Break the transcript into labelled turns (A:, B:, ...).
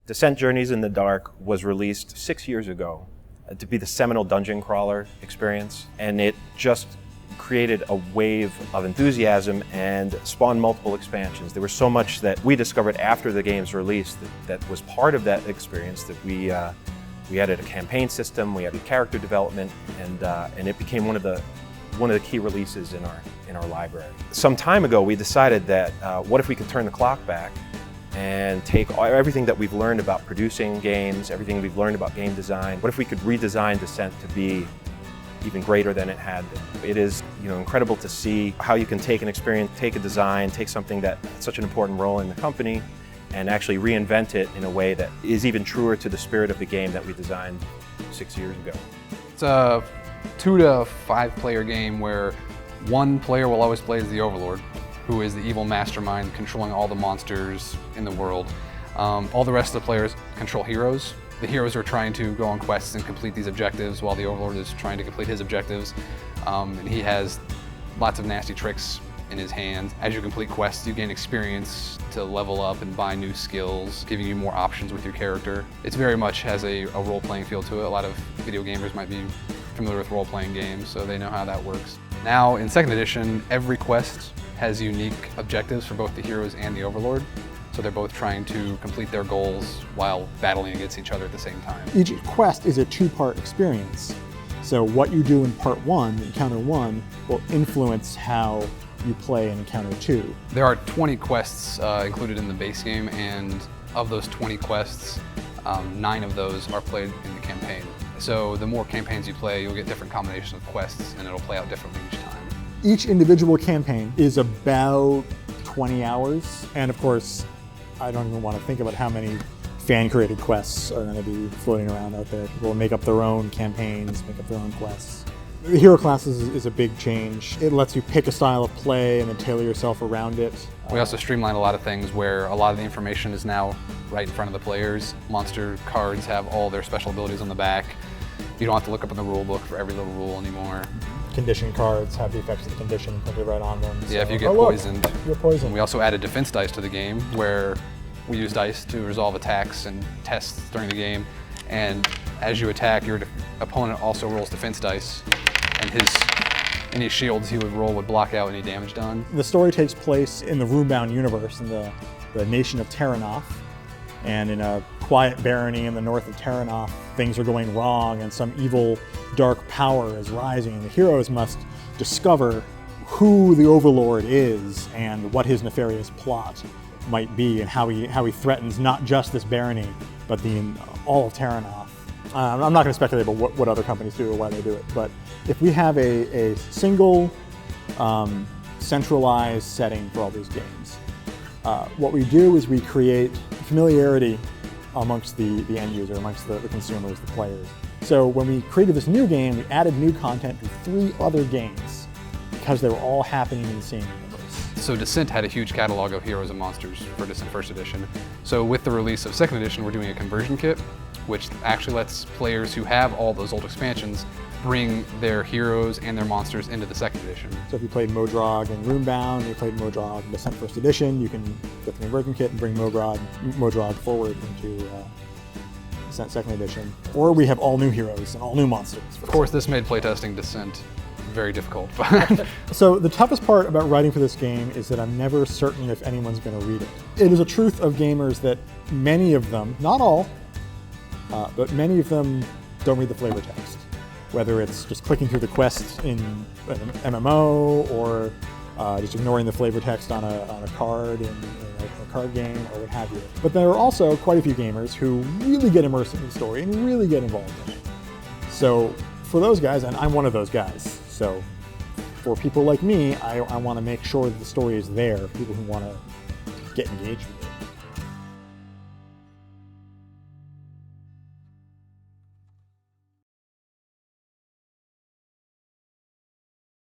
A: Descent Journeys in the Dark was released 6 years ago to be the seminal dungeon crawler experience, and it just created a wave of enthusiasm and spawned multiple expansions. There was so much that we discovered after the game's release that was part of that experience, that we added a campaign system, we added character development, and it became one of the key releases in our library. Some time ago, we decided that what if we could turn the clock back and take everything that we've learned about producing games, everything we've learned about game design. What if we could redesign Descent to be even greater than it had been? It is, incredible to see how you can take an experience, take a design, take something that had such an important role in the company, and actually reinvent it in a way that is even truer to the spirit of the game that we designed 6 years ago.
B: It's a 2 to 5 player game where one player will always play as the Overlord, who is the evil mastermind controlling all the monsters in the world. All the rest of the players control heroes. The heroes are trying to go on quests and complete these objectives while the Overlord is trying to complete his objectives. And he has lots of nasty tricks in his hand. As you complete quests, you gain experience to level up and buy new skills, giving you more options with your character. It very much has a role-playing feel to it. A lot of video gamers might be familiar with role-playing games, so they know how that works. Now, in 2nd edition, every quest has unique objectives for both the heroes and the Overlord. So they're both trying to complete their goals while battling against each other at the same time.
C: Each quest is a 2-part experience. So what you do in part 1, encounter 1, will influence how you play in encounter 2.
B: There are 20 quests included in the base game, and of those 20 quests, 9 of those are played in the campaign. So the more campaigns you play, you'll get different combinations of quests, and it'll play out differently each time.
C: Each individual campaign is about 20 hours, and of course, I don't even want to think about how many fan-created quests are going to be floating around out there. People will make up their own campaigns, make up their own quests. The hero class is a big change. It lets you pick a style of play and then tailor yourself around it.
B: We also streamline a lot of things where a lot of the information is now right in front of the players. Monster cards have all their special abilities on the back. You don't have to look up in the rule book for every little rule anymore.
C: Condition cards have the effects of the condition printed right on them.
B: Yeah, so, if you get poisoned.
C: You're poisoned.
B: We also added defense dice to the game, where we use dice to resolve attacks and tests during the game. And as you attack, your opponent also rolls defense dice, and any shields he would roll would block out any damage done.
C: The story takes place in the Rune-bound universe, in the nation of Terranoff. And in a quiet barony in the north of Terranoff, things are going wrong and some evil, dark power is rising, and the heroes must discover who the Overlord is and what his nefarious plot might be, and how he threatens not just this barony, but all of Terranoff. I'm not going to speculate about what other companies do or why they do it, but if we have a single centralized setting for all these games, what we do is we create familiarity amongst the end user, amongst the consumers, the players. So when we created this new game, we added new content to 3 other games because they were all happening in the same universe.
B: So Descent had a huge catalog of heroes and monsters for Descent 1st edition. So with the release of 2nd edition, we're doing a conversion kit, which actually lets players who have all those old expansions bring their heroes and their monsters into the 2nd edition.
C: So if you played Modrog and Runebound, you played Modrog in Descent 1st edition, you can get the conversion kit and bring Modrog forward into Descent 2nd edition. Or we have all new heroes and all new monsters.
B: Of course, this made playtesting Descent very difficult.
C: So the toughest part about writing for this game is that I'm never certain if anyone's going to read it. It is a truth of gamers that many of them, not all, but many of them don't read the flavor text. Whether it's just clicking through the quests in an MMO or just ignoring the flavor text on a card in a card game or what have you. But there are also quite a few gamers who really get immersed in the story and really get involved in it. So for those guys, and I'm one of those guys, so for people like me, I want to make sure that the story is there for people who want to get engaged with it.